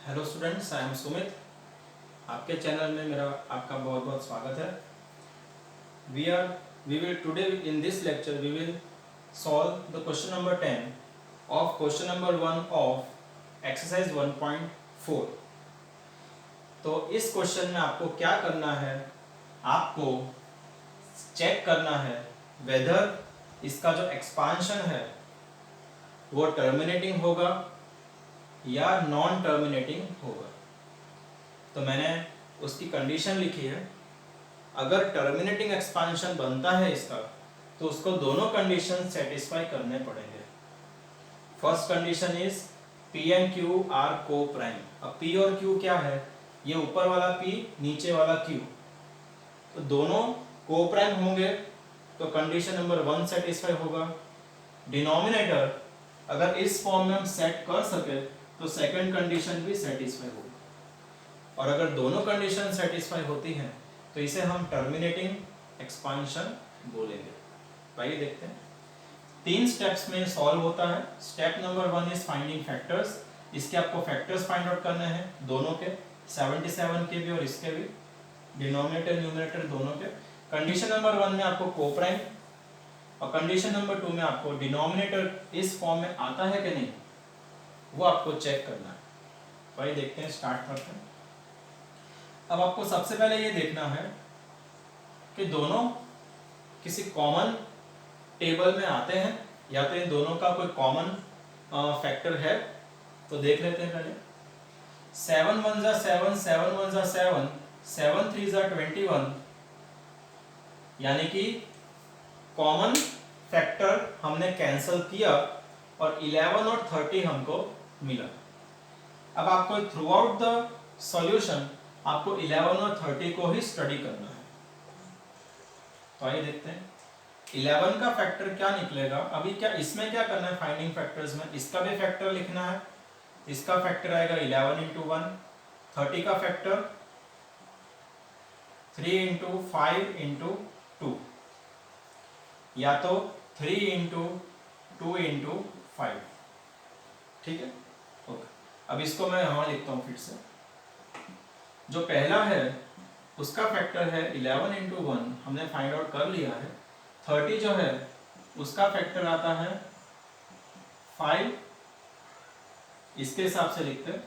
Hello students, I am Sumit. आपके channel में मेरा आपका बहुत बहुत स्वागत है। We will today in this lecture we will solve the question number 10 of question number 1 of exercise 1.4। तो इस क्वेश्चन में आपको क्या करना है, आपको चेक करना है वेदर इसका जो एक्सपांशन है वो टर्मिनेटिंग होगा या नॉन टर्मिनेटिंग होगा। तो मैंने उसकी कंडीशन लिखी है। अगर टर्मिनेटिंग एक्सपांशन बनता है इसका, तो उसको दोनों कंडीशन सेटिस्फाई करने पड़ेंगे। First condition is P and Q are coprime. अब P और Q क्या है? ये ऊपर वाला P, नीचे वाला Q, तो दोनों को प्राइम होंगे तो कंडीशन नंबर 1 सेटिस्फाई होगा। डिनोमिनेटर अगर इस फॉर्म में हम सेट कर सके तो सेकंड कंडीशन भी सेटिस्फाई होगा, और अगर दोनों कंडीशन सेटिस्फाई होती हैं तो इसे हम टर्मिनेटिंग एक्सपांशन बोलेंगे। आइए देखते हैं। 3 स्टेप्स में सॉल्व होता है। Step number 1 is finding factors. इसके आपको फैक्टर्स फाइंड आउट करने हैं, दोनों के, 77 के भी और इसके भी, डिनोमिनेटर न्यूमरेटर दोनों के। कंडीशन नंबर 1 में आपको को प्राइम, और कंडीशन नंबर 2 में आपको डिनोमिनेटर इस फॉर्म में आता है कि नहीं, वो आपको चेक करना है। तो आइए देखते हैं, स्टार्ट करते हैं। अब आपको सबसे पहले ये देखना है कि दोनों किसी कॉमन टेबल में आते हैं या तो इन दोनों का कोई कॉमन फैक्टर है। तो देख लेते हैं पहले। 7 1 जा 7, 7 1 जा 7, 7 3 जा 21, यानी कि कॉमन फैक्टर हमने कैंसिल किया और 11 और 30 हमको मिला। अब आपको थ्रू आउट द सॉल्यूशन आपको 11 और 30 को ही स्टडी करना है। तो आइए देखते हैं 11 का फैक्टर क्या निकलेगा। अभी क्या इसमें क्या करना है, फाइंडिंग फैक्टर्स में इसका भी फैक्टर लिखना है। इसका फैक्टर आएगा 11 इंटू 1, 30 का फैक्टर 3 इंटू 5 इंटू 2, या तो 3 इंटू 2 इंटू 5। ठीक है, ओके। अब इसको मैं यहाँ लिखता हूँ फिर से। जो पहला है उसका फैक्टर है 11 इंटू 1, हमने फाइंड आउट कर लिया है। 30 जो है उसका फैक्टर आता है 5, इसके हिसाब से लिखते हैं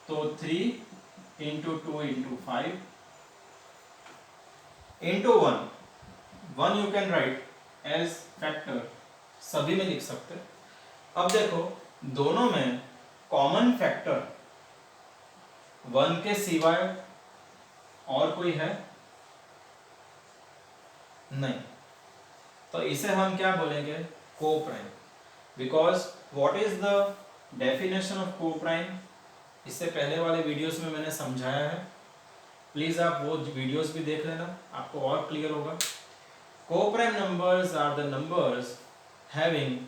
तो 3 into 2 into 5 into 1 you can write age factor, सभी में लिख सकते हैं। अब देखो दोनों में कॉमन फैक्टर 1 के सिवाय और कोई है नहीं, तो इसे हम क्या बोलेंगे, को prime. Because what is the definition of को प्राइम, इससे पहले वाले वीडियोस में मैंने समझाया है, प्लीज आप वो वीडियोस भी देख लेना, आपको और क्लियर होगा। Coprime numbers are the numbers having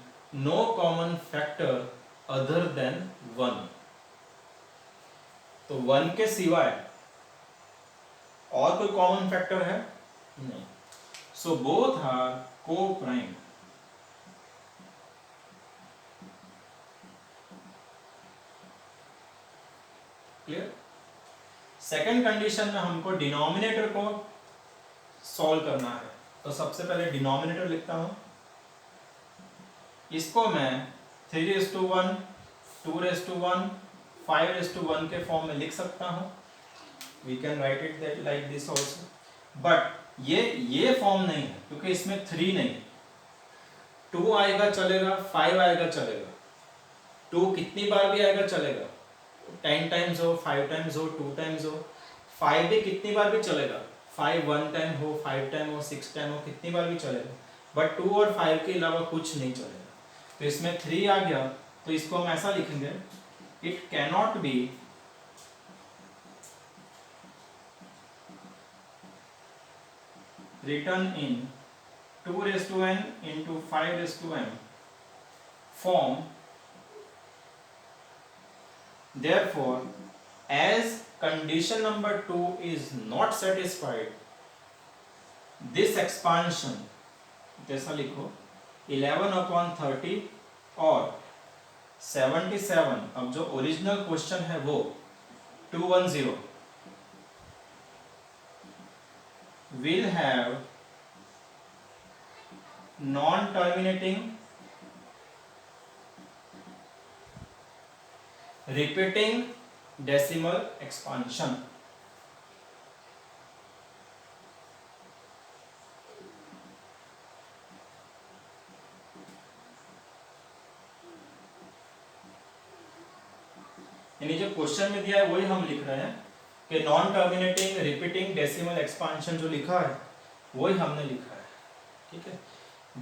no common factor other than 1। तो 1 के सिवाय और कोई कॉमन फैक्टर है नहीं, सो बोथ आर को प्राइम। क्लियर। सेकंड कंडीशन में हमको डिनोमिनेटर को सॉल्व करना है। तो सबसे पहले डिनोमिनेटर लिखता हूं, इसको मैं 3:1, 2:1, 5:1 के फॉर्म में लिख सकता हूं। We can write it that like this also, but ये फॉर्म नहीं है क्योंकि इसमें 3 नहीं है। 2 आएगा चलेगा, 5 आएगा चलेगा, 2 कितनी बार भी आएगा चलेगा, 10 टाइम्स हो, 5 टाइम्स हो, 2 टाइम्स हो। 5 भी कितनी बार भी चलेगा, 5 1 टाइम हो, 5 टाइम हो, 6 टाइम हो, कितनी बार भी चलेगा, बट 2 और 5 के अलावा कुछ नहीं चलेगा। तो इसमें 3 आ गया, तो इसको हम ऐसा लिखेंगे, it cannot be written in 2n into 5n form. Therefore, as condition number 2 is not satisfied, this expansion, जैसा लिखो 11/30 और 77, अब जो ओरिजिनल क्वेश्चन है वो 210 will have non-terminating repeating decimal expansion. यानी जो क्वेश्चन में दिया है वही हम लिख रहे हैं कि non terminating repeating decimal expansion जो लिखा है वही हमने लिखा है, ठीक है।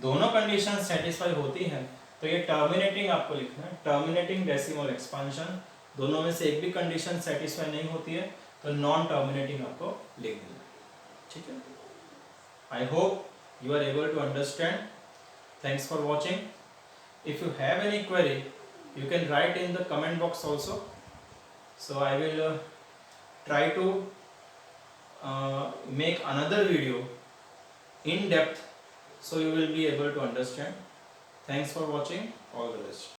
दोनों कंडीशन सेटिस्फाई होती हैं तो ये टर्मिनेटिंग आपको लिखना है, टर्मिनेटिंग डेसिमल एक्सपांशन। दोनों में से एक भी कंडीशन सेटिस्फाई नहीं होती है तो नॉन टर्मिनेटिंग आपको लिख देना, ठीक है। I hope you are able to understand. Thanks for watching. If you have any query, you can write in the comment box also. So I will try to make another video in depth so you will be able to understand. Thanks for watching. All the best.